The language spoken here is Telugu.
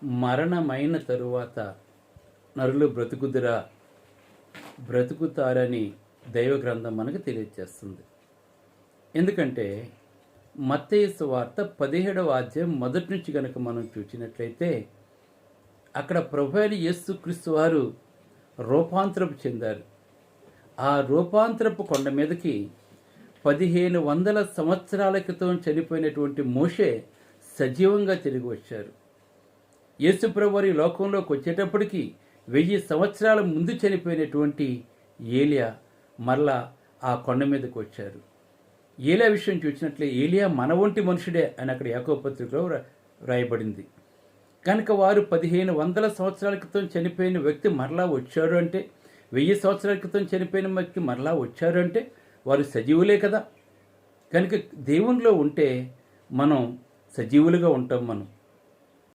మరణమైన తరువాత నరులు బ్రతుకుతారని దైవ గ్రంథం మనకు తెలియజేస్తుంది. ఎందుకంటే మత్తయి సువార్త 17వ అధ్యాయం మొదటి నుంచి కనుక మనం చూసినట్లయితే అక్కడ ప్రభువైన యేసుక్రీస్తు వారు రూపాంతరపు చెందారు. ఆ రూపాంతరపు కొండ మీదకి 1500 సంవత్సరాల క్రితం చనిపోయినటువంటి మోషే సజీవంగా తిరిగి వచ్చారు. యేసుప్రభు వారి లోకంలోకి వచ్చేటప్పటికి 1000 సంవత్సరాల ముందు చనిపోయినటువంటి ఏలియా మరలా ఆ కొండ మీదకి వచ్చారు. ఏలియా విషయం చూసినట్లే ఏలియా మన వంటి మనుషుడే అని అక్కడ యాకోబు పత్రికలో రాయబడింది. కనుక వారు 1500 సంవత్సరాల క్రితం చనిపోయిన వ్యక్తి మరలా వచ్చారు అంటే, 1000 సంవత్సరాల క్రితం చనిపోయిన వ్యక్తి మరలా వచ్చారు అంటే వారు సజీవులే కదా. కనుక దేవునిలో ఉంటే మనం సజీవులుగా ఉంటాం. మనం